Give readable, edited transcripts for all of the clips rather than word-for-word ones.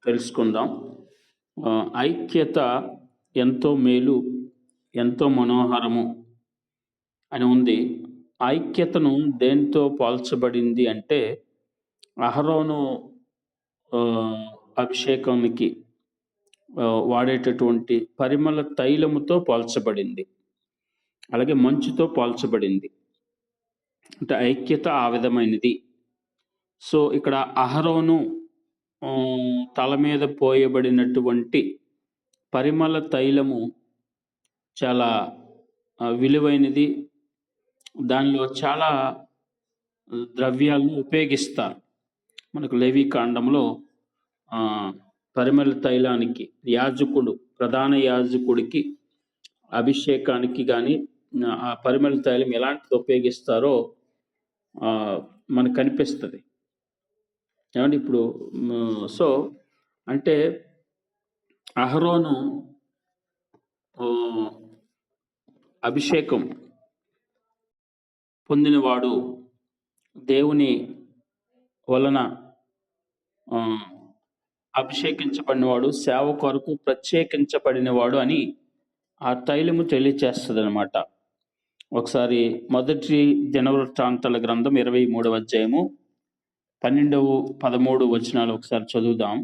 తెలుసుకుందాం. ఐక్యత ఎంతో మేలు, ఎంతో మనోహరము అని ఉంది. ఐక్యతను దేనితో పోల్చబడింది అంటే, అహరోను అభిషేకానికి వాడేటటువంటి పరిమళ తైలముతో పోల్చబడింది. అలాగే మంచుతో పోల్చబడింది. అంటే ఐక్యత ఆ విధమైనది. సో, ఇక్కడ అహరోను తల మీద పోయబడినటువంటి పరిమళ తైలము చాలా విలువైనది. దానిలో చాలా ద్రవ్యాలను ఉపయోగిస్తారు. మనకు లేవీకాండంలో పరిమళ తైలానికి ప్రధాన యాజకుడికి అభిషేకానికి గాని ఆ పరిమళ తైలం ఎలాంటిది ఉపయోగిస్తారో మనకు కనిపిస్తుంది. ఏమంటే ఇప్పుడు సో అంటే అహరోను అభిషేకం పొందినవాడు, దేవుని వలన అభిషేకించబడినవాడు, సేవ కొరకు ప్రత్యేకించబడినవాడు అని ఆ తైలము తెలియచేస్తుందన్నమాట. ఒకసారి మొదటి దినవృత్తాంతాల గ్రంథం 23వ అధ్యాయము 12-13 వచనాలు ఒకసారి చదువుదాం.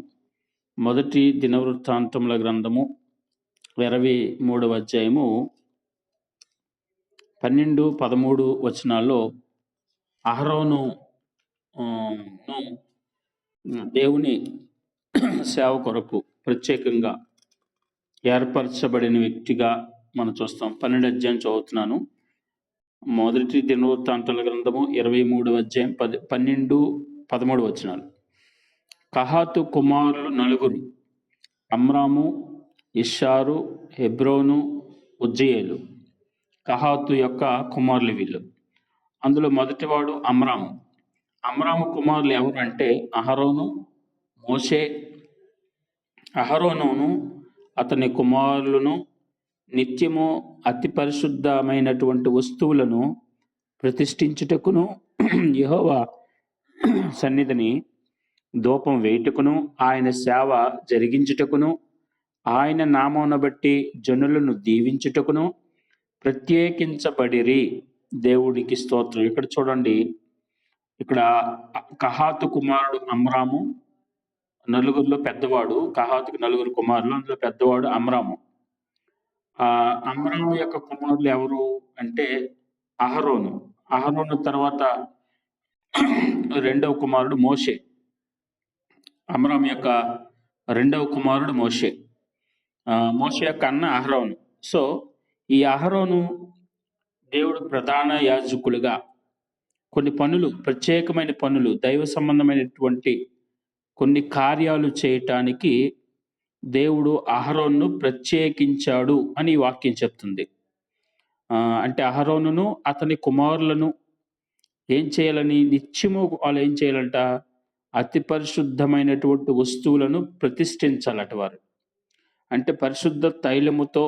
మొదటి దినవృత్తాంతముల గ్రంథము 23వ అధ్యాయము 12-13 వచనాల్లో అహరోను దేవుని సేవ కొరకు ప్రత్యేకంగా ఏర్పరచబడిన వ్యక్తిగా మనం చూస్తాం. 12 అధ్యాయం చదువుతున్నాను. మొదటి దినవృత్తాంతాల గ్రంథము 23వ అధ్యాయం 12-13 వచనాలు. కహాతు కుమారులు 4: అమ్రాము, ఇష్షారు, హెబ్రోను, ఉజ్జీయేలు. కహాతు యొక్క కుమారులు వీళ్ళు. అందులో మొదటివాడు అమ్రాము. అమ్రాము కుమారులు ఎవరు అంటే అహరోను, మోషే. అహరోనును అతని కుమారులను నిత్యము అతి పరిశుద్ధమైనటువంటి వస్తువులను ప్రతిష్ఠించుటకును, యెహోవా సన్నిధిని ధూపం వేయుటకును, ఆయన సేవ జరిగించుటకును, ఆయన నామమును బట్టి జనులను దీవించుటకును ప్రత్యేకించబడిరి. దేవుడికి స్తోత్రం. ఇక్కడ చూడండి, ఇక్కడ కహాతు కుమారుడు అమ్రాము, నలుగురిలో పెద్దవాడు. కహాతుకి 4 కుమారులు, అందులో పెద్దవాడు అమ్రాము. అమ్రాము యొక్క కుమారులు ఎవరు అంటే అహరోను. అహరోను తర్వాత రెండవ కుమారుడు మోషే. అమ్రాము యొక్క రెండవ కుమారుడు మోషే. మోషే యొక్క అన్న అహరోను. సో ఈ అహరోను దేవుడు ప్రధాన యాజకులుగా కొన్ని పనులు, ప్రత్యేకమైన పనులు, దైవ సంబంధమైనటువంటి కొన్ని కార్యాలు చేయటానికి దేవుడు అహరోనును ప్రత్యేకించాడు అని ఈ వాక్యం చెప్తుంది. అంటే అహరోనును అతని కుమారులను ఏం చేయాలని, నిత్యము వాళ్ళు ఏం చేయాలంట, అతి పరిశుద్ధమైనటువంటి వస్తువులను ప్రతిష్ఠించాలట వారు. అంటే పరిశుద్ధ తైలముతో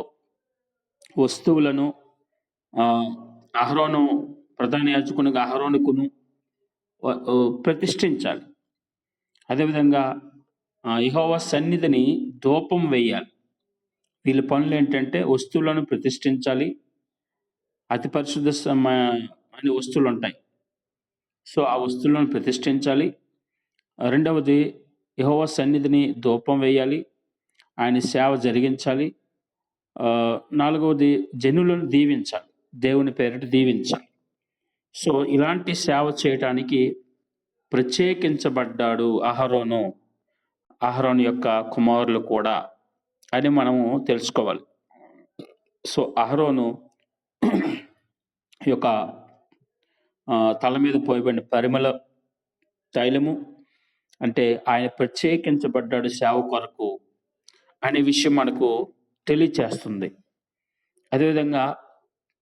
వస్తువులను అహరోను ప్రధాన యాజకునిగా అహరోనుకును ప్రతిష్ఠించాలి. అదేవిధంగా యెహోవా సన్నిధిని ధూపం వేయాలి. వీళ్ళ పనులు ఏంటంటే వస్తువులను ప్రతిష్ఠించాలి. అతి పరిశుద్ధ అనే వస్తువులు ఉంటాయి. సో ఆ వస్తువులను ప్రతిష్ఠించాలి. రెండవది యెహోవా సన్నిధిని ధూపం వేయాలి, ఆయన సేవ జరిగించాలి. నాలుగవది జనులను దీవించాలి, దేవుని పేరిట దీవించాలి. సో ఇలాంటి సేవ చేయటానికి ప్రత్యేకించబడ్డాడు అహరోను యొక్క కుమారులు కూడా అని మనము తెలుసుకోవాలి. సో అహరోను యొక్క తల మీద పోయబడిన పరిమళ తైలము అంటే ఆయన ప్రత్యేకించబడ్డాడు సేవ కొరకు అనే విషయం మనకు తెలియచేస్తుంది. అదేవిధంగా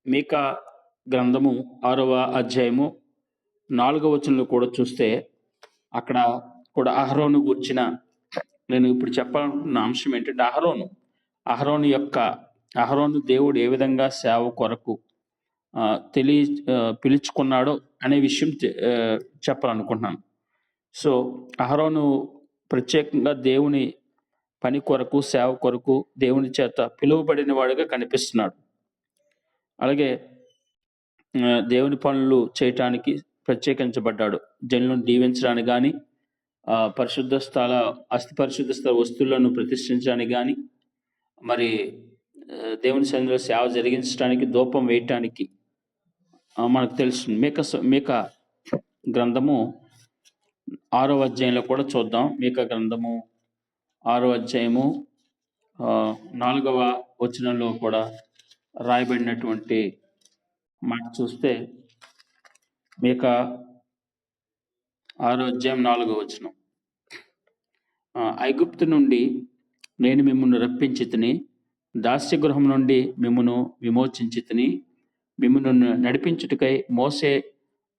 మీకా గ్రంథము 6వ అధ్యాయము 4వ వచనంలో కూడా చూస్తే అక్కడ కూడా అహరోను గురించిన నేను ఇప్పుడు చెప్పాలనుకున్న అంశం ఏంటంటే అహరోను దేవుడు ఏ విధంగా సేవ కొరకు పిలుచుకున్నాడో అనే విషయం చెప్పాలనుకుంటున్నాను. సో అహరోను ప్రత్యేకంగా దేవుని పని కొరకు, సేవ కొరకు దేవుని చేత పిలువబడిన వాడిగా కనిపిస్తున్నాడు. అలాగే దేవుని పనులు చేయటానికి ప్రత్యేకించబడ్డాడు. జనులను దీవించడానికి కానీ, అస్థి పరిశుద్ధ స్థల వస్తువులను ప్రతిష్ఠించడానికి కానీ, మరి దేవుని సన్నిధిలో సేవ జరిగించడానికి, ధూపం వేయటానికి మనకు తెలుసు. మీకా గ్రంథము 6వ అధ్యాయంలో కూడా చూద్దాం. మీకా గ్రంథము 6వ అధ్యాయము 4వ వచనంలో కూడా రాయబడినటువంటి మాట చూస్తే, మీకా 6వ అధ్యాయం 4వ వచనం, ఐగుప్తు నుండి నేను మిమ్మల్ని రప్పించితిని, దాస్యగృహం నుండి మిమ్మును విమోచించితిని, మిమ్మును నడిపించుటకై మోసే,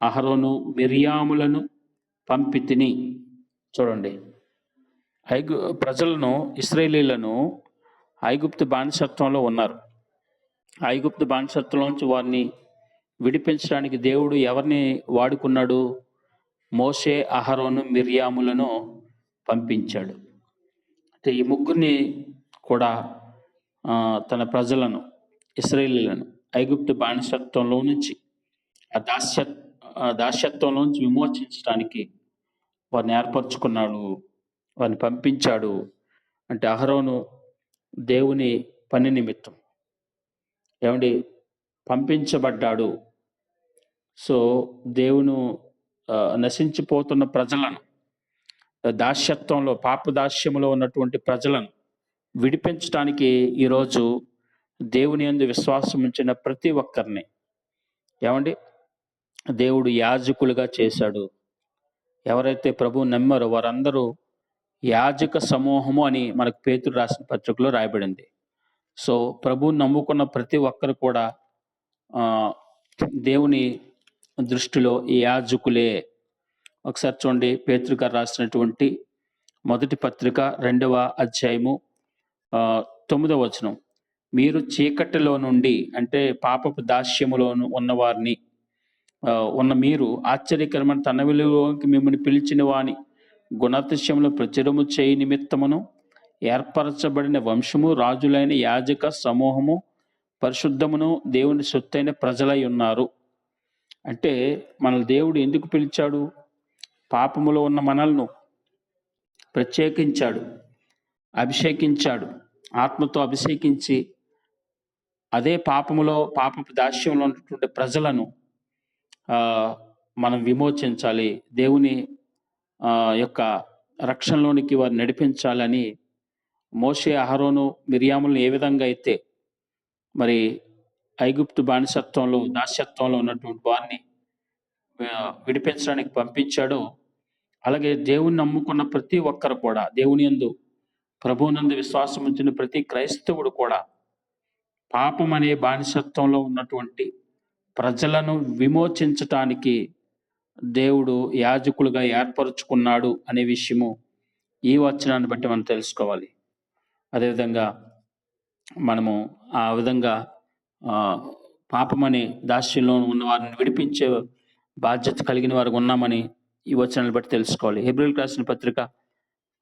అహరోను, మిర్యాములను పంపితిని. చూడండి, ప్రజలను, ఇశ్రాయేలీయులను ఐగుప్తు బానిసత్వంలో ఉన్నారు. ఐగుప్తు బానిసత్వంలోంచి వారిని విడిపించడానికి దేవుడు ఎవరిని వాడుకున్నాడు? మోసే, అహరోను, మిర్యాములను పంపించాడు. అంటే ఈ ముగ్గురిని కూడా తన ప్రజలను, ఇశ్రాయేలీయులను ఐగుప్తు బానిసత్వంలో నుంచి, దాస్యత్వంలో నుంచి విమోచించడానికి వారిని ఏర్పరచుకున్నాడు, వారిని పంపించాడు. అంటే అహరోను దేవుని పని నిమిత్తం పంపించబడ్డాడు. సో దేవుని నశించిపోతున్న ప్రజలను, దాస్యత్వంలో, పాపదాస్యములో ఉన్నటువంటి ప్రజలను విడిపించడానికి ఈరోజు దేవుని యందు విశ్వాసం ఉంచిన ప్రతి ఒక్కరిని దేవుడు యాజకులుగా చేశాడు. ఎవరైతే ప్రభువు నమ్మారో వారందరూ యాజక సమూహము అని మనకు పేతురు రాసిన పత్రికలో రాయబడింది. సో ప్రభువుని నమ్ముకున్న ప్రతి ఒక్కరు కూడా దేవుని దృష్టిలో యాజకులే. ఒకసారి చూడండి, పేతురు గారు రాసినటువంటి మొదటి పత్రిక 2వ అధ్యాయము 9వ వచనం, మీరు చీకటిలో నుండి, అంటే పాపపు దాస్యములోను ఉన్నవారిని మీరు ఆశ్చర్యకరమైన తన విలువలోకి మిమ్మల్ని పిలిచిన వాని గుణాతిశయములో ప్రచురము చేయి నిమిత్తమును ఏర్పరచబడిన వంశము, రాజులైన యాజక సమూహము, పరిశుద్ధమును, దేవుని సొత్తైన ప్రజలై ఉన్నారు. అంటే మనల్ని దేవుడు ఎందుకు పిలిచాడు? పాపములో ఉన్న మనల్ని ప్రత్యేకించాడు, అభిషేకించాడు, ఆత్మతో అభిషేకించి అదే పాపపు దాస్యంలో ఉన్నటువంటి ప్రజలను మనం విమోచించాలి, దేవుని యొక్క రక్షణలోనికి వారు నడిపించాలని మోషే, అహరోను, మిర్యాములను ఏ విధంగా అయితే మరి ఐగుప్తు బానిసత్వంలో, దాస్యత్వంలో ఉన్నటువంటి వారిని విడిపించడానికి పంపించాడో, అలాగే దేవుని నమ్ముకున్న ప్రతి ఒక్కరు కూడా, దేవుని యందు, ప్రభువునందు విశ్వాసం ఉంచిన ప్రతి క్రైస్తవుడు కూడా పాపం అనే బానిసత్వంలో ఉన్నటువంటి ప్రజలను విమోచించటానికి దేవుడు యాజకులుగా ఏర్పరచుకున్నాడు అనే విషయము ఈ వచనాన్ని బట్టి మనం తెలుసుకోవాలి. అదేవిధంగా మనము ఆ విధంగా పాపమనే దాస్యంలో ఉన్న వారిని విడిపించే బాధ్యత కలిగిన వారు ఉన్నామని ఈ వచనాన్ని బట్టి తెలుసుకోవాలి. హెబ్రీయులకు రాసిన పత్రిక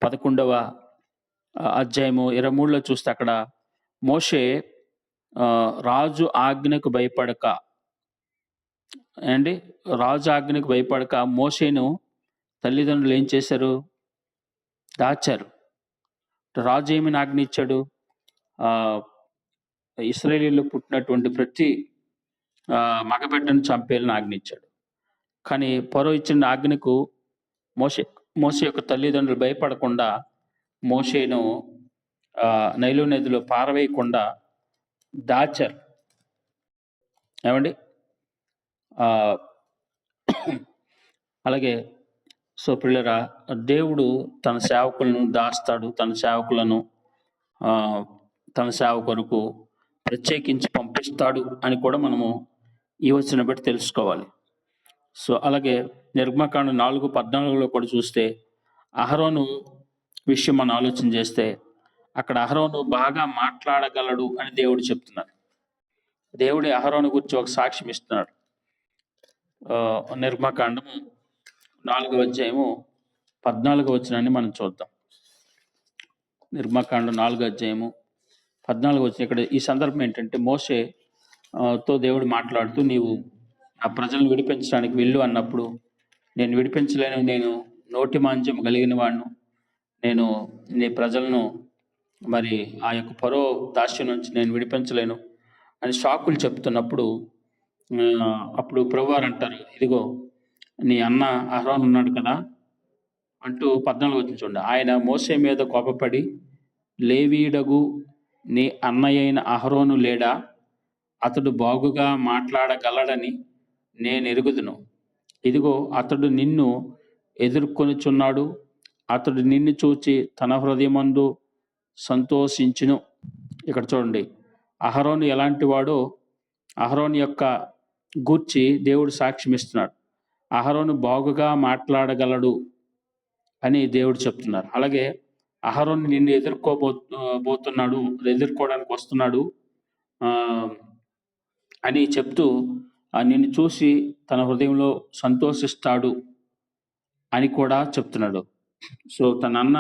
11వ అధ్యాయము 23లో చూస్తే అక్కడ మోషే రాజు ఆజ్ఞకు భయపడక మోషేను తల్లిదండ్రులు ఏం చేశారు? దాచారు. రాజు ఏమని ఆజ్ఞ ఇచ్చాడు? ఇశ్రాయేలీయుల్లో పుట్టినటువంటి ప్రతి మగబిడ్డను చంపేయాలని ఆజ్ఞ ఇచ్చాడు. కానీ ఫరో ఇచ్చిన ఆజ్ఞకు మోషే యొక్క తల్లిదండ్రులు భయపడకుండా మోషేను నైలు నదిలో పారవేయకుండా దాచారు. అలాగే సో పిల్లరా, దేవుడు తన సేవకులను దాస్తాడు, తన సేవకులను తన సేవ కొరకు ప్రత్యేకించి పంపిస్తాడు అని కూడా మనము ఈ వచనం బట్టి తెలుసుకోవాలి. సో అలాగే నిర్గమకాండం 4:14లో కూడా చూస్తే అహరోను విషయం మనం ఆలోచన చేస్తే అక్కడ అహరోను బాగా మాట్లాడగలడు అని దేవుడు చెప్తున్నారు. దేవుడి అహరోను గురించి ఒక సాక్ష్యం ఇస్తున్నాడు. నిర్గమకాండము 4వ అధ్యాయము 14వ వచనాన్ని మనం చూద్దాం. నిర్గమకాండ 4వ అధ్యాయము 14 వచ్చిన ఇక్కడ ఈ సందర్భం ఏంటంటే మోషే తో దేవుడు మాట్లాడుతూ, నీవు ఆ ప్రజలను విడిపించడానికి వెళ్ళు అన్నప్పుడు, నేను విడిపించలేను, నేను నోటి మాంద్యం కలిగిన వాడును, నేను నీ ప్రజలను మరి ఆ యొక్క ఫరో దాస్యం నుంచి నేను విడిపించలేను అని సాకులు చెప్తున్నప్పుడు, అప్పుడు ప్రభువారు అంటారు, ఇదిగో నీ అన్న అహరోను ఉన్నాడు కదా అంటూ 14 వచ్చిన చూడండి. ఆయన మోషే మీద కోపపడి, లేవీయుడగు నీ అన్నయైన అహరోను లేడా? అతడు బాగుగా మాట్లాడగలడని నేను ఎరుగుదును. ఇదిగో అతడు నిన్ను ఎదుర్కొనుచున్నాడు, అతడు నిన్ను చూచి తన హృదయమందు సంతోషించును. ఇక్కడ చూడండి, అహరోను ఎలాంటి వాడో అహరోను యొక్క గూర్చి దేవుడు సాక్ష్యం ఇస్తున్నాడు. అహరోను బాగుగా మాట్లాడగలడు అని దేవుడు చెప్తున్నారు. అలాగే అహరోను నిన్ను ఎదుర్కోబోతున్నాడు, ఎదుర్కోవడానికి వస్తున్నాడు అని చెప్తూ, నిన్ను చూసి తన హృదయంలో సంతోషిస్తాడు అని కూడా చెప్తున్నాడు. సో తన అన్న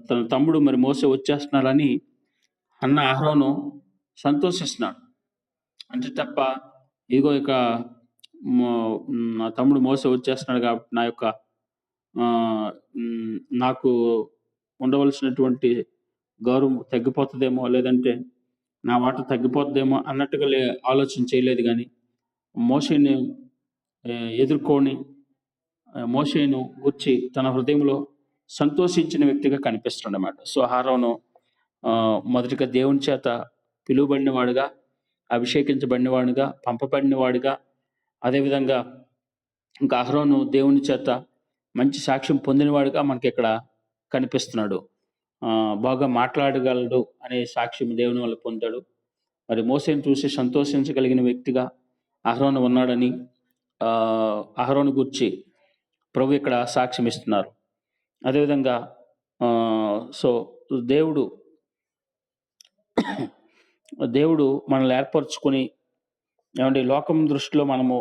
తన తమ్ముడు మరి మోసే వచ్చేస్తున్నాడని అన్న అహరోను సంతోషిస్తున్నాడు. అంటే తప్ప ఇదిగో ఇక నా తమ్ముడు మోసే వచ్చేస్తున్నాడు కాబట్టి నాకు ఉండవలసినటువంటి గౌరవం తగ్గిపోతుందేమో, లేదంటే నా వాట తగ్గిపోతుందేమో అన్నట్టుగా ఆలోచన చేయలేదు. కానీ మోషేని ఎదుర్కొని మోషేను గుర్చి తన హృదయంలో సంతోషించిన వ్యక్తిగా కనిపిస్తున్నాడన్నమాట. సో అహరోను మొదటిగా దేవుని చేత పిలువబడిన వాడుగా, అభిషేకించబడిన వాడుగా, పంపబడిన వాడుగా, అదేవిధంగా ఇంకా అహరోను దేవుని చేత మంచి సాక్ష్యం పొందినవాడుగా మనకి ఇక్కడ కనిపిస్తున్నాడు. బాగా మాట్లాడగలడు అనే సాక్ష్యం దేవుని వల్ల పొందాడు. మరి మోసేను చూసి సంతోషించగలిగిన వ్యక్తిగా అహరోను ఉన్నాడని అహరోను గురించి ప్రభు ఇక్కడ సాక్ష్యం ఇస్తున్నారు. అదేవిధంగా సో దేవుడు మనల్ని ఏర్పరచుకొని, ఏమంటే లోకం దృష్టిలో మనము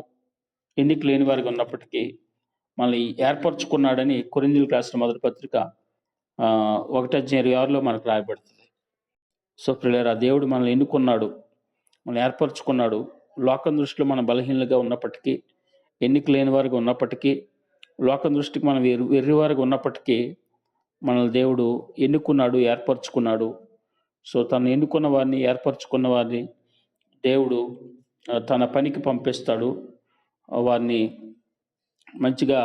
ఎన్నిక లేని వారికి ఉన్నప్పటికీ మనల్ని ఏర్పరచుకున్నాడని కొరింథీయులకు రాసిన మొదటి పత్రిక 1:26 మనకు రాయబడుతుంది. సో ప్రియులారా, దేవుడు మనల్ని ఎన్నుకున్నాడు, మనల్ని ఏర్పరచుకున్నాడు. లోకం దృష్టిలో మనం బలహీనలుగా ఉన్నప్పటికీ, ఎన్నిక లేని వారికి ఉన్నప్పటికీ, లోకం దృష్టికి మనం వెర్రివారికి ఉన్నప్పటికీ మనల్ని దేవుడు ఎన్నుకున్నాడు, ఏర్పరచుకున్నాడు. సో తను ఎన్నుకున్న వారిని, ఏర్పరచుకున్న వారిని దేవుడు తన పనికి పంపిస్తాడు, వారిని మంచిగా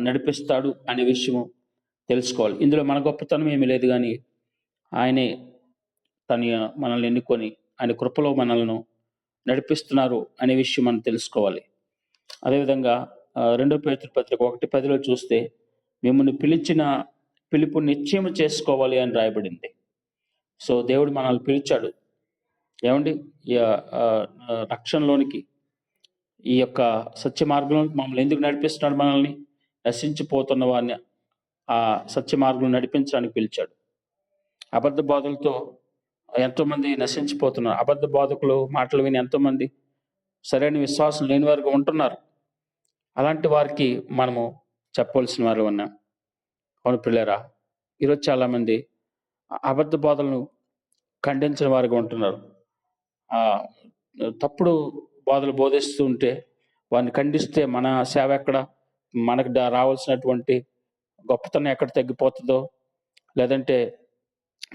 నడిపిస్తాడు అనే విషయం తెలుసుకోవాలి. ఇందులో మన గొప్పతనం ఏమీ లేదు, కానీ ఆయనే మనల్ని ఎన్నుకొని ఆయన కృపలో మనల్ని నడిపిస్తున్నారు అనే విషయం మనం తెలుసుకోవాలి. అదేవిధంగా 2 పేతురు పత్రిక 1:10 చూస్తే, మిమ్మల్ని పిలిచిన పిలుపు నిశ్చయం చేసుకోవాలి అని రాయబడింది. సో దేవుడు మనల్ని పిలిచాడు, ఏమండి రక్షణలోనికి, ఈ యొక్క సత్య మార్గంలోకి మమ్మల్ని ఎందుకు నడిపిస్తున్నాడు? మనల్ని నశించిపోతున్న వారిని ఆ సత్య మార్గంలో నడిపించడానికి పిలిచాడు. అబద్ధ బోధలతో ఎంతోమంది నశించిపోతున్నారు. అబద్ధ బోధకులు మాటలు విని ఎంతోమంది సరైన విశ్వాసం లేని వారికి ఉంటున్నారు. అలాంటి వారికి మనము చెప్పవలసిన వారు ఉన్నాం. అవును పిల్లరా, ఈరోజు చాలామంది అబద్ధ బోధలను ఖండించిన వారికి ఉంటున్నారు. తప్పుడు బోధలు బోధిస్తూ ఉంటే వారిని ఖండిస్తే మన సేవ ఎక్కడ, మనకు రావాల్సినటువంటి గొప్పతనం ఎక్కడ తగ్గిపోతుందో, లేదంటే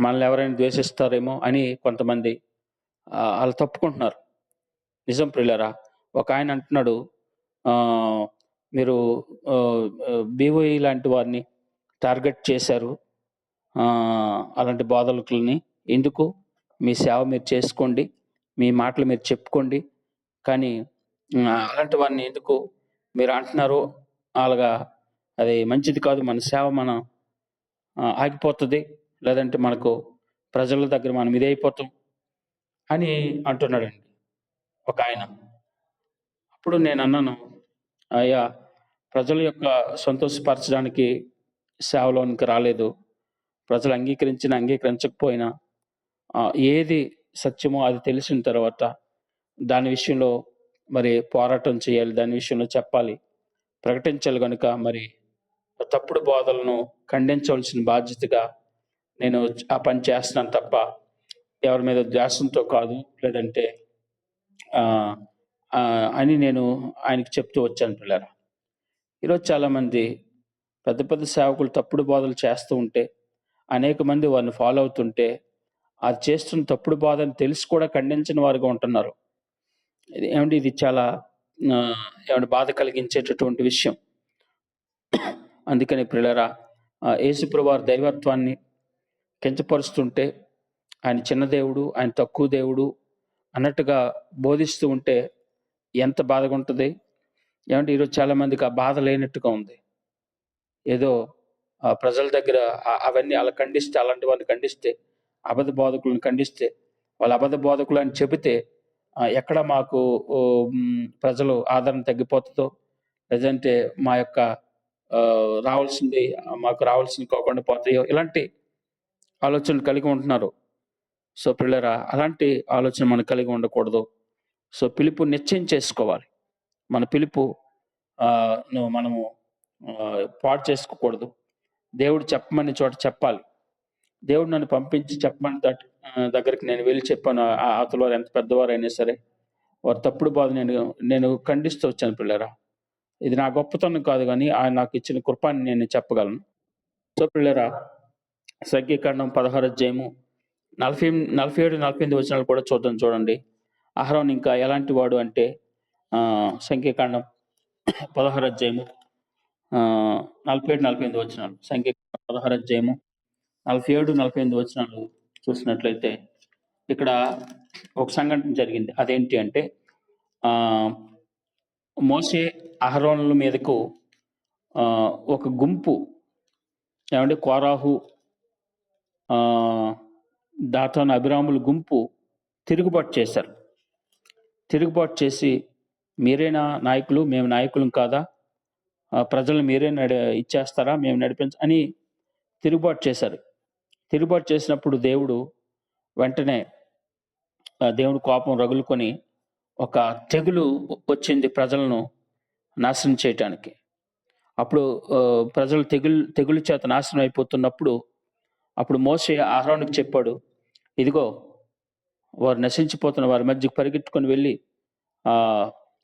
మనల్ని ఎవరైనా ద్వేషిస్తారేమో అని కొంతమంది వాళ్ళు తప్పుకుంటున్నారు. నిజం ప్రియులారా, ఒక ఆయన అంటున్నాడు, మీరు BOE లాంటి వారిని టార్గెట్ చేశారు, అలాంటి బోధకులని ఎందుకు? మీ సేవ మీరు చేసుకోండి, మీ మాటలు మీరు చెప్పుకోండి, కానీ అలాంటి వారిని ఎందుకు మీరు అంటున్నారు? అలాగా అది మంచిది కాదు, మన సేవ మనం ఆగిపోతుంది, లేదంటే మనకు ప్రజల దగ్గర మనం ఇదైపోతాం అని అంటున్నాడండి ఒక ఆయన. అప్పుడు నేను అన్నాను, అయ్యా, ప్రజల యొక్క సంతోషపరచడానికి సేవలోనికి రాలేదు. ప్రజలు అంగీకరించకపోయినా ఏది సత్యమో అది తెలిసిన తర్వాత దాని విషయంలో మరి పోరాటం చేయాలి, దాని విషయంలో చెప్పాలి, ప్రకటించాలి. కనుక మరి తప్పుడు బోధలను ఖండించవలసిన బాధ్యతగా నేను ఆ పని చేస్తున్నాను తప్ప ఎవరి మీద ద్వేషంతో కాదు. లేదంటే ఆహ్, అని నేను ఆయనకి చెప్తూ వచ్చాను పిల్లారా. ఈరోజు చాలామంది పెద్ద పెద్ద సేవకులు తప్పుడు బోధలు చేస్తూ ఉంటే, అనేక మంది వారిని ఫాలో అవుతుంటే, అది చేస్తున్న తప్పుడు బోధని తెలిసి కూడా ఖండించని వారుగా ఉంటున్నారు. ఇది చాలా బాధ కలిగించేటటువంటి విషయం. అందుకని ప్రియులారా, యేసుప్రభువారి దైవత్వాన్ని కించపరుస్తుంటే, ఆయన చిన్న దేవుడు, ఆయన తక్కువ దేవుడు అన్నట్టుగా బోధిస్తూ ఉంటే ఎంత బాధగుంటది? ఈరోజు చాలా మందికి ఆ బాధ లేనట్టుగా ఉంది. ఏదో ప్రజల దగ్గర అవన్నీ అలా ఖండిస్తే, అలాంటి వారిని ఖండిస్తే, అబద్ధ బోధకులను ఖండిస్తే, వాళ్ళు అబద్ధ బోధకులు అని చెబితే ఎక్కడ మాకు ప్రజలు ఆదరణ తగ్గిపోతదో, లేదంటే మా యొక్క మాకు రావాల్సింది కాకుండా పోతాయో, ఇలాంటి ఆలోచనలు కలిగి ఉంటున్నారు. సో పిల్లరా, అలాంటి ఆలోచన మనం కలిగి ఉండకూడదు. సో పిలుపు నిశ్చయం చేసుకోవాలి. మన పిలుపు మనము పాడు చేసుకోకూడదు. దేవుడు చెప్పమని చోట చెప్పాలి. దేవుడు నన్ను పంపించి చెప్పమని దగ్గరికి నేను వెళ్లి చెప్పాను. అవతల వారు ఎంత పెద్దవారైనా సరే, వారు తప్పుడు బోధ నేను ఖండిస్తూ వచ్చాను పిల్లరా. ఇది నా గొప్పతనం కాదు గానీ, ఆయన నాకు ఇచ్చిన కృప అని నేను చెప్పగలను. సో పిల్లరా, సంఖ్యాకాండం 16 అధ్యాయము 47, 48 వచనాలు కూడా చూడండి. అహరోను ఇంకా ఎలాంటి వాడు అంటే సంఖ్యాకాండం 16 అధ్యాయము 47, 48 వచనాలు. సంఖ్యాకాండం 16 అధ్యాయము 47, 48 వచనాలు చూసినట్లయితే ఇక్కడ ఒక సంఘటన జరిగింది. అదేంటి అంటే మోషే అహరోనుల మీదకు ఒక గుంపు కోరాహు, దాతాను, అబీరాముల గుంపు తిరుగుబాటు చేశారు. తిరుగుబాటు చేసి, మీరేనా నాయకులు, మేము నాయకులం కాదా? ప్రజలను మీరే ఇచ్చేస్తారా, మేము అని తిరుగుబాటు చేశారు. తిరుగుబాటు చేసినప్పుడు దేవుడు వెంటనే దేవుడు కోపం రగులుకొని ఒక తెగులు వచ్చింది ప్రజలను నాశనం చేయటానికి. అప్పుడు ప్రజలు తెగులు చేత నాశనం అయిపోతున్నప్పుడు అప్పుడు మోషే అహరోనుకు చెప్పాడు, ఇదిగో వారు నశించిపోతున్న వారి మధ్యకు పరిగెత్తుకొని వెళ్ళి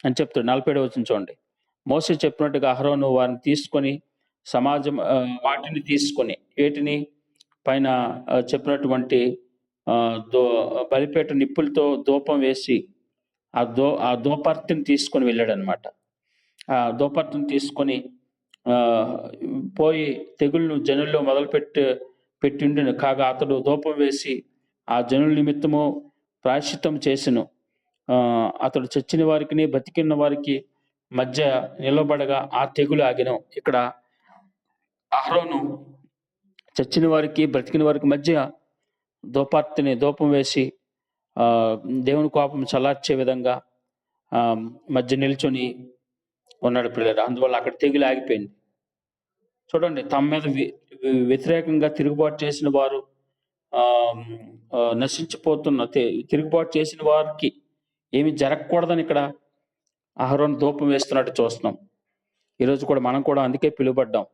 అని చెప్తాడు. 47వ వచనం చూడండి. మోషే చెప్పినట్టుగా అహరోను వారిని తీసుకొని సమాజం వాటిని తీసుకొని వేటిని పైన చెప్పినటువంటి బలిపీట నిప్పులతో ధూపం వేసి ఆ ధూపార్తిని తీసుకొని వెళ్ళాడనమాట. ఆ ధూపార్తిని తీసుకొని పోయి తెగుళ్ళు జనుల్లో పెట్టిండును. కాగా అతడు ధూపం వేసి ఆ జనుల నిమిత్తము ప్రాయశ్చిత్తం చేసెను. అతడు చచ్చిన వారికి బతికిన వారికి మధ్య నిలబడగా ఆ తెగులు ఆగెను. ఇక్కడ అహరోను చచ్చిన వారికి బ్రతికిన వారికి మధ్య ధూపం వేసి దేవుని కోపం చల్లార్చే విధంగా మధ్య నిల్చొని ఉన్నాడు పిల్లలు. అందువల్ల అక్కడ తెగులు ఆగిపోయింది. చూడండి, తమ మీద వ్యతిరేకంగా తిరుగుబాటు చేసిన వారు నశించిపోతున్న తిరుగుబాటు చేసిన వారికి ఏమి జరగకూడదని ఇక్కడ అహరోను ధూపం వేస్తున్నట్టు చూస్తున్నాం. ఈరోజు కూడా మనం కూడా అందుకే పిలువబడ్డాం.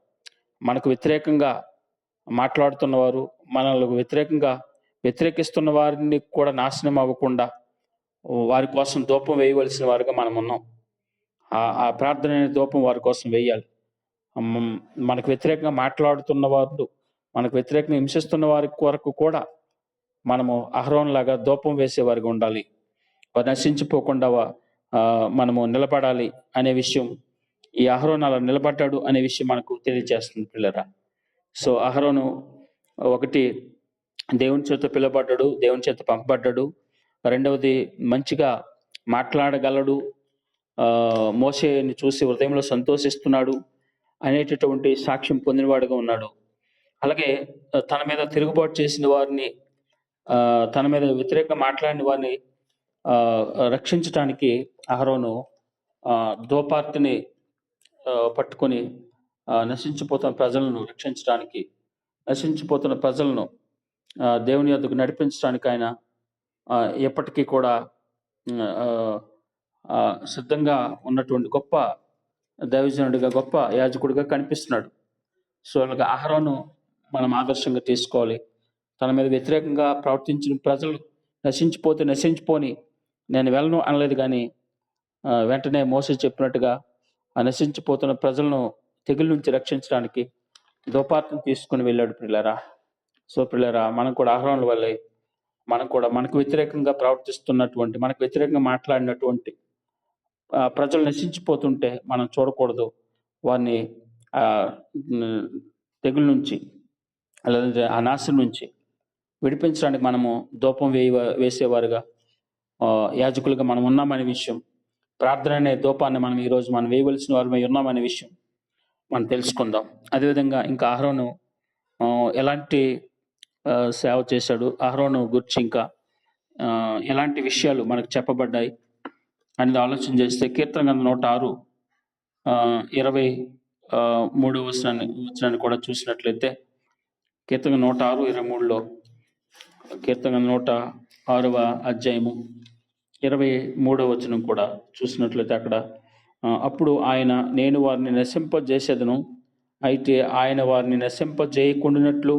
మనకు వ్యతిరేకంగా మాట్లాడుతున్న వారు, మనల్ని వ్యతిరేకిస్తున్న వారిని కూడా నాశనం అవ్వకుండా వారి కోసం ధూపం వేయవలసిన వారుగా మనం ఉన్నాం. ఆ ప్రార్థన అనే ధూపం వారి కోసం వేయాలి. మనకు వ్యతిరేకంగా మాట్లాడుతున్న వారు, మనకు వ్యతిరేకంగా హింసిస్తున్న వారి కొరకు కూడా మనము అహరోనులాగా ధూపం వేసేవారిగా ఉండాలి. వారు నశించిపోకుండా మనము నిలబడాలి అనే విషయం, ఈ అహరోను అలా నిలబడ్డాడు అనే విషయం మనకు తెలియజేస్తుంది పిల్లరా. సో అహరోను ఒకటి దేవుని చేత పిలువబడ్డాడు, దేవుని చేత పంపబడ్డాడు. రెండవది మంచిగా మాట్లాడగలడు, మోషేని చూసి హృదయంలో సంతోషిస్తున్నాడు అనేటటువంటి సాక్ష్యం పొందినవాడుగా ఉన్నాడు. అలాగే తన మీద తిరుగుబాటు చేసిన వారిని, తన మీద వ్యతిరేకంగా మాట్లాడిన వారిని రక్షించటానికి అహరోను ధూపార్తిని పట్టుకొని నశించిపోతున్న ప్రజలను రక్షించడానికి, నశించిపోతున్న ప్రజలను దేవుని యొద్దకు నడిపించడానికి ఆయన ఎప్పటికీ కూడా సిద్ధంగా ఉన్నటువంటి గొప్ప దైవజనుడిగా, గొప్ప యాజకుడిగా కనిపిస్తున్నాడు. సో అలాగా అహరోను మనం ఆదర్శంగా తీసుకోవాలి. తన మీద వ్యతిరేకంగా ప్రవర్తించిన ప్రజలు నశించిపోతే నశించిపోని, నేను వెళ్ళను అనలేదు కానీ వెంటనే మోసే చెప్పినట్టుగా ఆ నశించిపోతున్న ప్రజలను తెగులు నుంచి రక్షించడానికి ధూపార్తిని తీసుకుని వెళ్ళాడు ప్రియులారా. సో ప్రియులారా, మనం కూడా అహరోనుల వల్లే మనం కూడా మనకు వ్యతిరేకంగా ప్రవర్తిస్తున్నటువంటి, మనకు వ్యతిరేకంగా మాట్లాడినటువంటి ప్రజలు నశించిపోతుంటే మనం చూడకూడదు. వారిని తెగుల నుంచి లేదంటే ఆ నాశనం నుంచి విడిపించడానికి మనము ధూపం వేసేవారుగా, యాజకులుగా మనం ఉన్నామనే విషయం, ప్రార్థన అనే ధూపాన్ని మనం ఈరోజు మనం వేయవలసిన వారమై ఉన్నామనే విషయం మనం తెలుసుకుందాం. అదేవిధంగా ఇంకా అహరోను ఎలాంటి సేవ చేశాడు, అహరోను గురించి ఇంకా ఎలాంటి విషయాలు మనకు చెప్పబడ్డాయి అనేది ఆలోచన చేస్తే, కీర్తన గ్రంథం 106 23వ వచనాన్ని కూడా చూసినట్లయితే, కీర్తన 106:23లో, కీర్తన 106వ అధ్యాయము 23వ వచనం కూడా చూసినట్లయితే అక్కడ అప్పుడు ఆయన, నేను వారిని నశింపజేసేదను, అయితే ఆయన వారిని నశింపజేయకుండానట్లు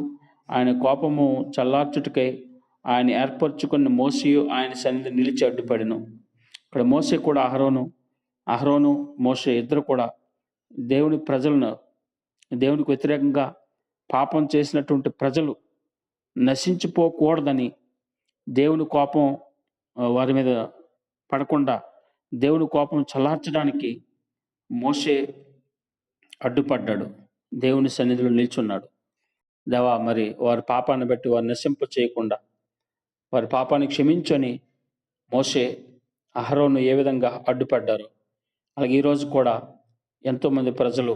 ఆయన కోపము చల్లార్చుటకై ఆయన ఏర్పరచుకున్న మోషేయు ఆయన సన్నిధి నిలిచి అడ్డుపడెను. ఇక్కడ మోషే కూడా అహరోను మోషే ఇద్దరు కూడా దేవుని ప్రజలను, దేవునికి వ్యతిరేకంగా పాపం చేసినటువంటి ప్రజలు నశించిపోకూడదని, దేవుని కోపం వారి మీద పడకుండా దేవుని కోపం చల్లార్చడానికి మోషే అడ్డుపడ్డాడు, దేవుని సన్నిధిలో నిల్చున్నాడు. దేవా, మరి వారి పాపాన్ని బట్టి వారు నశింప చేయకుండా వారి పాపాన్ని క్షమించని మోషే, అహరోను ఏ విధంగా అడ్డుపడ్డారు, అలాగే ఈరోజు కూడా ఎంతోమంది ప్రజలు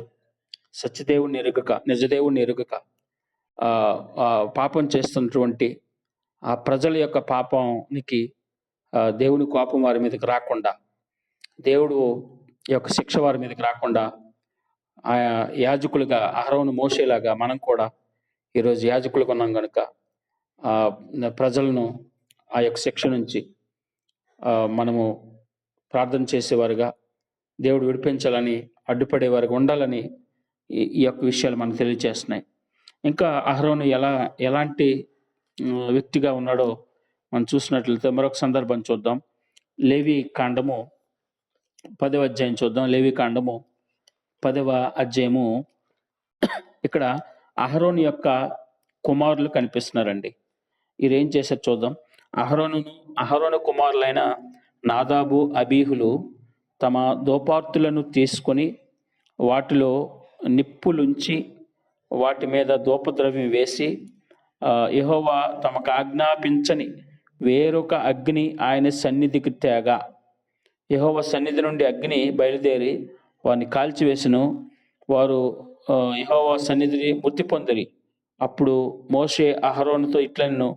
సత్యదేవుని ఎరుగక, నిజదేవుని ఎరుగక పాపం చేస్తున్నటువంటి ఆ ప్రజల యొక్క పాపానికి దేవుని కోపం వారి మీదకి రాకుండా, దేవుడు యొక్క శిక్ష వారి మీదకి రాకుండా, ఆ యాజకులుగా అహరోను మోషేలాగా మనం కూడా ఈరోజు యాజకులుగా ఉన్నాం కనుక ప్రజలను ఆ యొక్క శిక్ష నుంచి మనము ప్రార్థన చేసేవారుగా, దేవుడు విడిపించాలని అడ్డుపడేవారుగా ఉండాలని ఈ యొక్క విషయాలు మనకు తెలియజేస్తున్నాయి. ఇంకా అహరోను ఎలాంటి వ్యక్తిగా ఉన్నాడో మనం చూసినట్లయితే మరొక సందర్భం చూద్దాం. లేవి కాండము 10వ అధ్యాయం చూద్దాం. లేవి కాండము 10వ అధ్యాయము. ఇక్కడ అహరోను యొక్క కుమారులు కనిపిస్తున్నారండి. వీరేం చేశారు చూద్దాం. అహరోను కుమారులైన నాదాబు, అబీహులు తమ ధూపార్తులను తీసుకొని వాటిలో నిప్పులుంచి వాటి మీద ధూపద్రవ్యం వేసి, యెహోవా తమకు ఆజ్ఞాపించని వేరొక అగ్ని ఆయన సన్నిధికి తేగా, యెహోవా సన్నిధి నుండి అగ్ని బయలుదేరి వారిని కాల్చివేసెను. వారు యెహోవా సన్నిధిని మృతి పొందిరి. అప్పుడు మోషే అహరోనుతో ఇట్లనెను,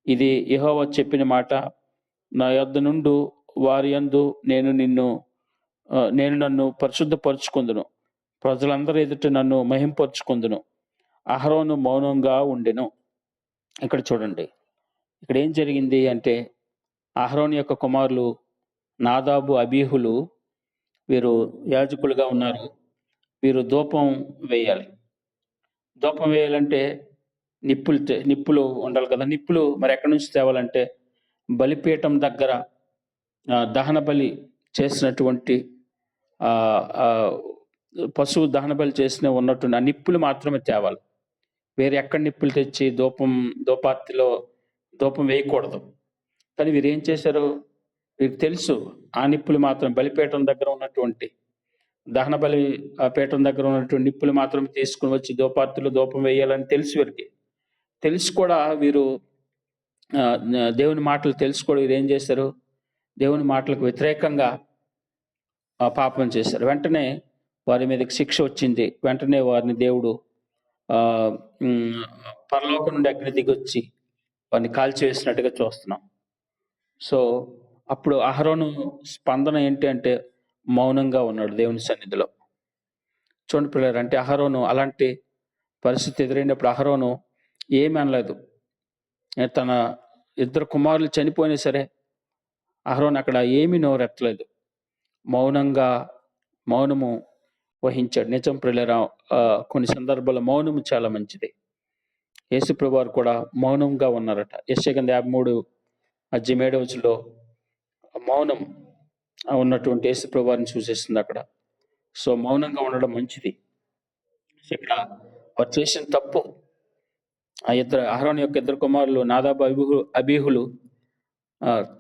ఇది యెహోవా చెప్పిన మాట, నా యొద్ద నుండు వారి యందు నేను నన్ను పరిశుద్ధపరుచుకుందును, ప్రజలందరి ఎదుట నన్ను మహింపరుచుకుందును. అహరోను మౌనంగా ఉండెను. ఇక్కడ చూడండి, ఇక్కడ ఏం జరిగింది అంటే, అహరోను యొక్క కుమారులు నాదాబు, అబీహులు వీరు యాజకులుగా ఉన్నారు. వీరు ధూపం వేయాలి. ధూపం వేయాలంటే నిప్పులు ఉండాలి కదా. నిప్పులు మరి ఎక్కడి నుంచి తేవాలంటే, బలిపీఠం దగ్గర దహన బలి చేసినటువంటి పశువు దహన బలి చేసిన ఉన్నటువంటి ఆ నిప్పులు మాత్రమే తేవాలి. వేరే ఎక్కడ నిప్పులు తెచ్చి ధూపార్తిలో ధూపం వేయకూడదు. కానీ వీరు ఏం చేశారు, వీరికి తెలుసు ఆ నిప్పులు మాత్రం, బలిపీఠం దగ్గర ఉన్నటువంటి దహన బలి పీఠం దగ్గర ఉన్నటువంటి నిప్పులు మాత్రం తీసుకుని వచ్చి ధూపార్తిలో ధూపం వేయాలని తెలుసు వీరికి. తెలిసి కూడా వీరు దేవుని మాటలు తెలుసు కూడా వీరు ఏం చేశారు, దేవుని మాటలకు వ్యతిరేకంగా పాపం చేశారు. వెంటనే వారి మీదకి శిక్ష వచ్చింది. వెంటనే వారిని దేవుడు పరలోకం నుండి అగ్ని దిగొచ్చి వారిని కాల్చివేసినట్టుగా చూస్తున్నాం. సో అప్పుడు అహరోను స్పందన ఏంటి అంటే, మౌనంగా ఉన్నాడు దేవుని సన్నిధిలో. చూడండి పిల్లలు, అంటే అహరోను అలాంటి పరిస్థితి ఎదురైనప్పుడు అహరోను ఏమీ అనలేదు. తన ఇద్దరు కుమారులు చనిపోయినా సరే అహరోను అక్కడ ఏమీ నోరెత్తలేదు. మౌనము వహించాడు. నిజం ప్రియులారా, కొన్ని సందర్భాల్లో మౌనము చాలా మంచిది. యేసుప్రభు వారు కూడా మౌనంగా ఉన్నారట. యెషయా గ్రంథం 53 మౌనం ఉన్నటువంటి యేసుప్రభు వారిని సూచిస్తుంది అక్కడ. సో మౌనంగా ఉండడం మంచిది. ఇక్కడ వారు చేసిన తప్పు, అహరోను యొక్క ఇద్దరు కుమారులు నాదాబు అబీహులు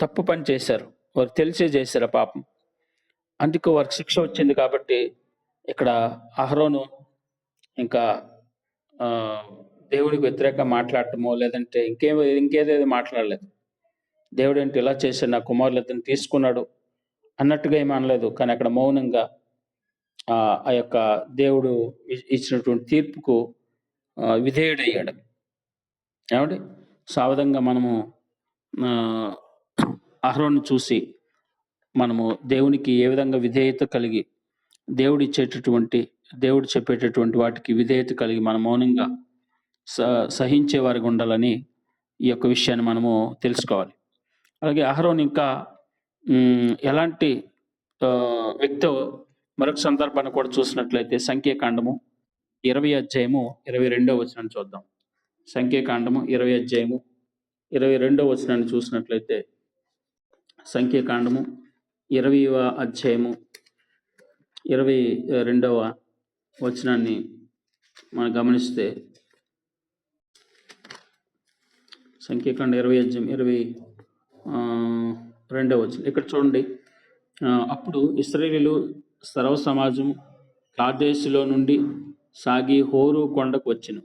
తప్పు పని చేశారు. వారు తెలిసే చేశారు ఆ పాపం. అందుకు వారికి శిక్ష వచ్చింది. కాబట్టి ఇక్కడ అహరోను ఇంకా దేవుడికి వ్యతిరేకంగా మాట్లాడటమో లేదంటే ఇంకేదేదో మాట్లాడలేదు. దేవుడు ఏంటి ఇలా చేశాడు, నా కుమారులు ఇద్దరిని తీసుకున్నాడు అన్నట్టుగా ఏమీ అనలేదు. కానీ అక్కడ మౌనంగా ఆ యొక్క దేవుడు ఇచ్చినటువంటి తీర్పుకు విధేయుడయ్యాడు. ఏమండి, సావధంగా మనము అహరోను చూసి మనము దేవునికి ఏ విధంగా విధేయత కలిగి దేవుడు చెప్పేటటువంటి వాటికి విధేయత కలిగి మన మౌనంగా సహించే వారికి ఉండాలని ఈ యొక్క విషయాన్ని మనము తెలుసుకోవాలి. అలాగే అహరోను ఇంకా ఎలాంటి వ్యక్తో మరొక సందర్భాన్ని కూడా చూసినట్లయితే సంఖ్యాకాండము 20 చూద్దాం. సంఖ్యాకాండము 20 చూసినట్లయితే సంఖ్యాకాండము 22 మనం గమనిస్తే సంఖ్యాకాండ 22 ఇక్కడ చూడండి. అప్పుడు ఇశ్రాయేలీయులు సర్వ సమాజం కాదేశులో నుండి సాగి హోరు కొండకు వచ్చెను.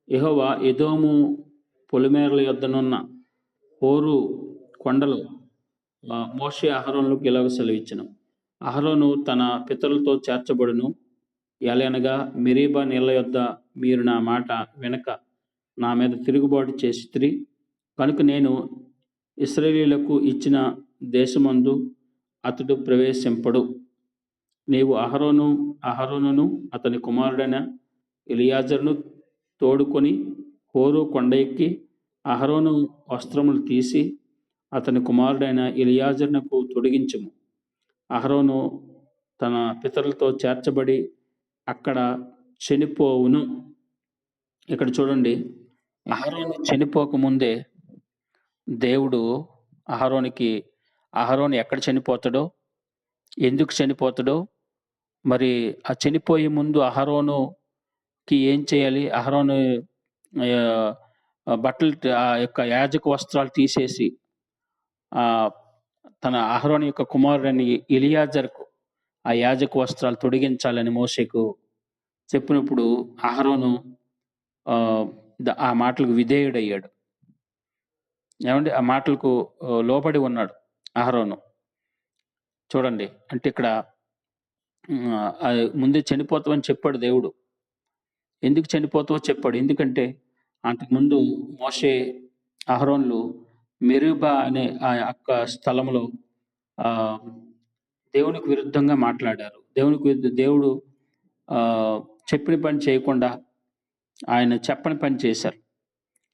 యెహోవా ఎదోము పొలిమేరల యొద్దనున్న హోరు కొండలో మోషే అహరోనులకు ఇలాగ సెలవిచ్చెను. అహరోను తన పితరులతో చేర్చబడును. ఎలయనగా మెరీబా నీళ్ల యొద్ద మీరు నా మాట వెనక నా మీద తిరుగుబాటు చేసితిరి కనుక నేను ఇశ్రాయేలీయులకు ఇచ్చిన దేశమందు అతడు ప్రవేశింపడు. నీవు అహరోనును అతని కుమారుడైన ఎలియాజరును తోడుకొని హోరు కొండ ఎక్కి అహరోను వస్త్రములు తీసి అతని కుమారుడైన ఎలియాజరునకు తొడిగించుము. అహరోను తన పితరులతో చేర్చబడి అక్కడ చనిపోవును. ఇక్కడ చూడండి, అహరోను చనిపోకముందే దేవుడు అహరోను ఎక్కడ చనిపోతాడో, ఎందుకు చనిపోతాడో, మరి ఆ చనిపోయే ముందు అహరోనుకి ఏం చేయాలి, అహరోను బట్టలు ఆ యొక్క యాజక వస్త్రాలు తీసేసి తన అహరోను యొక్క కుమారుడని ఎలియాజరుకు ఆ యాజక వస్త్రాలు తొడిగించాలని మోషేకు చెప్పినప్పుడు అహరోను ఆ మాటలకు విధేయుడయ్యాడు. ఏమండి, ఆ మాటలకు లోబడి ఉన్నాడు అహరోను. చూడండి, అంటే ఇక్కడ ముందే చనిపోతావని చెప్పాడు దేవుడు. ఎందుకు చనిపోతావో చెప్పాడు. ఎందుకంటే అంతకుముందు మోషే అహరోన్లు మెరీబా అనే ఆ యొక్క స్థలంలో దేవునికి విరుద్ధంగా మాట్లాడారు. దేవుడు చెప్పిన పని చేయకుండా ఆయన చెప్పని పని చేశారు.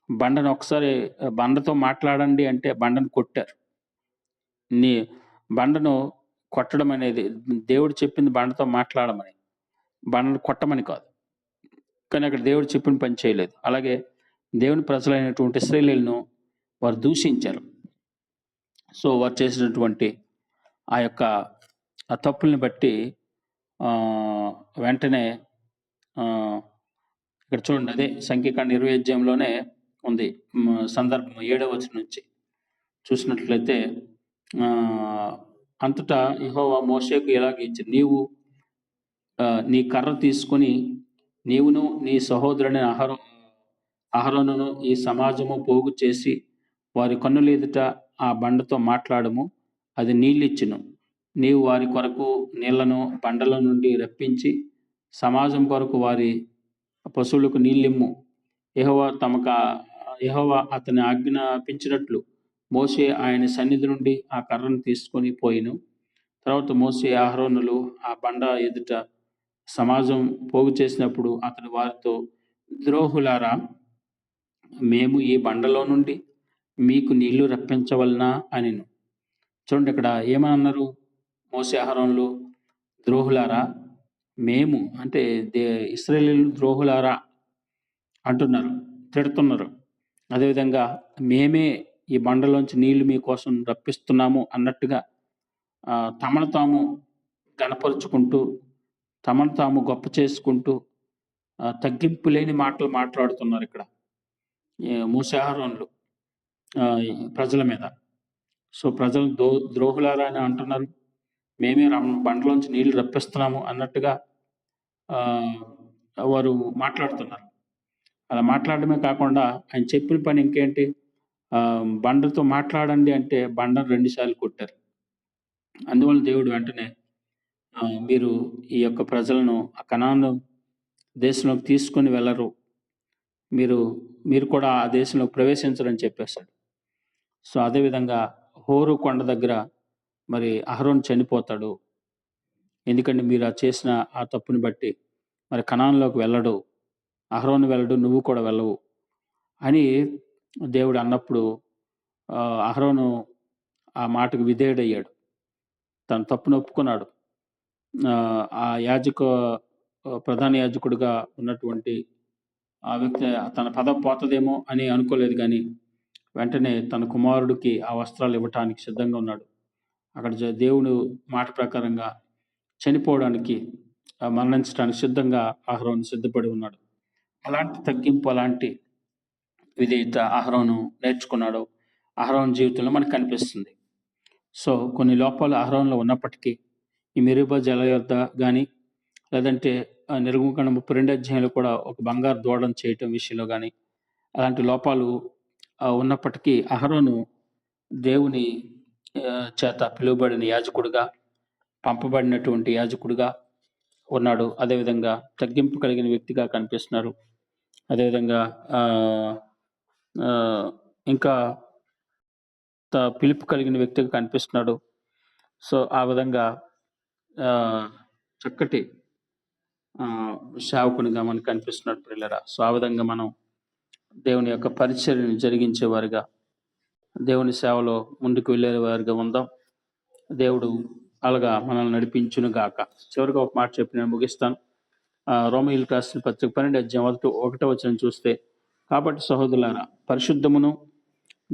బండను ఒకసారి బండతో మాట్లాడండి అంటే బండను కొట్టారు. బండను కొట్టడం అనేది దేవుడు చెప్పింది బండతో మాట్లాడమని, బండను కొట్టమని కాదు. కానీ అక్కడ దేవుడు చెప్పిన పని చేయలేదు. అలాగే దేవుని ప్రజలైనటువంటి ఇశ్రాయేలీయులను వారు దూషించారు. సో వారు చేసినటువంటి ఆ యొక్క తప్పుల్ని బట్టి వెంటనే ఇక్కడ చూడండి, అదే సంఖ్యాకాండ 20 ఉంది సందర్భం. 7వ వచనం నుంచి చూసినట్లయితే అంతటా యెహోవా మోషేకు ఇలాగ ఇచ్చాడు. నీవు నీ కర్ర తీసుకొని నీవును నీ సహోదరుని అహరోనును ఈ సమాజము పోగు చేసి వారి కన్నుల ఎదుట ఆ బండతో మాట్లాడము, అది నీళ్ళిచ్చును. నీవు వారి కొరకు నీళ్లను బండల నుండి రప్పించి సమాజం కొరకు వారి పశువులకు నీళ్ళిమ్ము. యెహోవా అతని ఆజ్ఞాపించినట్లు మోషే ఆయన సన్నిధి నుండి ఆ కర్రను తీసుకొని పోయిను. తర్వాత మోషే అహరోనులు ఆ బండ ఎదుట సమాజం పోగు చేసినప్పుడు అతడు వారితో, ద్రోహులారా, మేము ఈ బండలో నుండి మీకు నీళ్లు రప్పించవలనా అనిను. చూడండి, ఇక్కడ ఏమన్నారు మోషే అహరోనులు? ద్రోహులారా, మేము అంటే ఇశ్రాయేలీయులు ద్రోహులారా అంటున్నారు. తిడుతున్నారు. అదేవిధంగా మేమే ఈ బండలోంచి నీళ్లు మీకోసం రప్పిస్తున్నాము అన్నట్టుగా తమను తాము గనపరుచుకుంటూ, తమను తాము గొప్ప చేసుకుంటూ తగ్గింపు లేని మాటలు మాట్లాడుతున్నారిక్కడ. మూసా, అహరోనులు ఈ ప్రజల మీద. సో, ప్రజలను ద్రోహులారా అని అంటున్నారు. మేమే బండలోంచి నీళ్లు రప్పిస్తున్నాము అన్నట్టుగా ఆహ్, వారు మాట్లాడుతున్నారు. అలా మాట్లాడడమే కాకుండా ఆయన చెప్పిన పని ఇంకేంటి, బండతో మాట్లాడండి అంటే బండను 2 సార్లు కొట్టారు. అందువల్ల దేవుడు వెంటనే మీరు ఈ యొక్క ప్రజలను ఆ కనాను దేశంలోకి తీసుకొని వెళ్లరు. మీరు కూడా ఆ దేశంలోకి ప్రవేశించరని చెప్పేసాడు. సో, అదేవిధంగా హోరు కొండ దగ్గర మరి అహరోను చనిపోతాడు. ఎందుకంటే మీరు చేసిన ఆ తప్పుని బట్టి మరి కనానులోకి వెళ్ళడు. అహరోను వెళ్ళడు, నువ్వు కూడా వెళ్ళవు అని దేవుడు అన్నప్పుడు అహరోను ఆ మాటకు విధేయుడయ్యాడు. తన తప్పును ఒప్పుకున్నాడు. ఆ ప్రధాన యాజకుడిగా ఉన్నటువంటి ఆ వ్యక్తి తన పదవి పోతదేమో అని అనుకోలేదు గానీ, వెంటనే తన కుమారుడికి ఆ వస్త్రాలు ఇవ్వటానికి సిద్ధంగా ఉన్నాడు. అక్కడ దేవుడు మాట ప్రకారంగా చనిపోవడానికి, మరణించడానికి సిద్ధంగా అహరోను సిద్ధపడి ఉన్నాడు. అలాంటి తగ్గింపు, అలాంటి విధేయత అహరోను నేర్చుకున్నాడు. అహరోను జీవితంలో మనకు కనిపిస్తుంది. సో, కొన్ని లోపాలు అహరోనులో ఉన్నప్పటికీ, ఈ మెరీబా జల యొద్ద గాని, లేదంటే నిర్గమకాండం 32 అధ్యాయంలో కూడా ఒక బంగారు దూడను చేయటం విషయంలో గాని, అలాంటి లోపాలు ఉన్నప్పటికీ అహరోను దేవుని చేత పిలువబడిన యాజకుడిగా, పంపబడినటువంటి యాజకుడిగా ఉన్నాడు. అదేవిధంగా తగ్గింపు కలిగిన వ్యక్తిగా కనిపిస్తున్నారు. అదేవిధంగా ఇంకా పిలుపు కలిగిన వ్యక్తిగా కనిపిస్తున్నాడు. సో, ఆ విధంగా చక్కటి సేవకునిగా మనకు కనిపిస్తున్నాడు ప్రియులారా. సో, ఆ విధంగా మనం దేవుని యొక్క పరిచర్యను జరిగించేవారుగా, దేవుని సేవలో ముందుకు వెళ్ళేవారుగా ఉందాం. దేవుడు అలాగా మనల్ని నడిపించును గాక. చివరిగా ఒక మాట చెప్పి నేను ముగిస్తాను. రోమీయులకు రాసిన పత్రిక 12 అధ్యాయం 1వ వచనం చూస్తే, కాబట్టి సహోదరులారా, పరిశుద్ధమును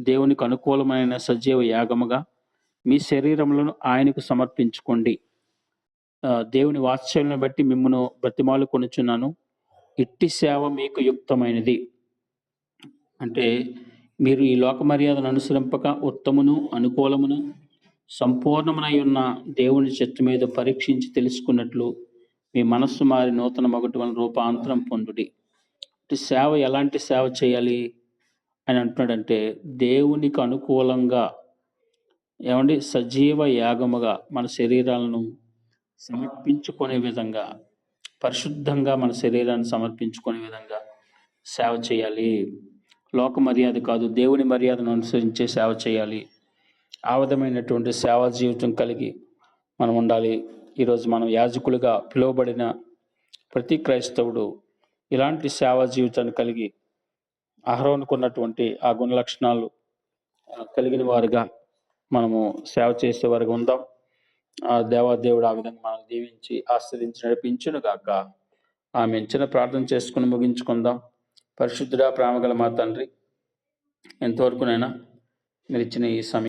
దేవునికి అనుకూలమైన సజీవ యాగముగా మీ శరీరములను ఆయనకు సమర్పించుకోండి. దేవుని వాత్సల్యమును బట్టి మిమ్మును బ్రతిమాలుకొనుచున్నాను. ఇట్టి సేవ మీకు యుక్తమైనది. అంటే మీరు ఈ లోక మర్యాదను అనుసరింపక ఉత్తమును, అనుకూలమును, సంపూర్ణమునై ఉన్న దేవుని చిత్తము మీద పరీక్షించి తెలుసుకున్నట్లు మీ మనస్సు మారి నూతన మగుట వలన రూపాంతరం పొందుడి. సేవ ఎలాంటి సేవ చేయాలి అని అంటున్నాడంటే, దేవునికి అనుకూలంగా సజీవ యాగముగా మన శరీరాలను సమర్పించుకునే విధంగా, పరిశుద్ధంగా మన శరీరాన్ని సమర్పించుకునే విధంగా సేవ చేయాలి. లోక మర్యాద కాదు, దేవుని మర్యాదను అనుసరించే సేవ చేయాలి. ఆ విధమైనటువంటి సేవా జీవితం కలిగి మనం ఉండాలి. ఈరోజు మనం యాజకులుగా పిలువబడిన ప్రతి క్రైస్తవుడు ఇలాంటి సేవా జీవితాన్ని కలిగి అహరోనుకున్నటువంటి ఆ గుణ లక్షణాలు కలిగిన వారుగా మనము సేవ చేసేవారుగా ఉందాం. దేవాదేవుడు ఆ విధంగా మనం దీవించి ఆస్వాదించి నడిపించును గాక. ఆమె చిన్న ప్రార్థన చేసుకుని ముగించుకుందాం. పరిశుద్ధుడా, ప్రేమగల మా తండ్రి, ఎంతవరకునైనా మీరు ఇచ్చిన ఈ సమయం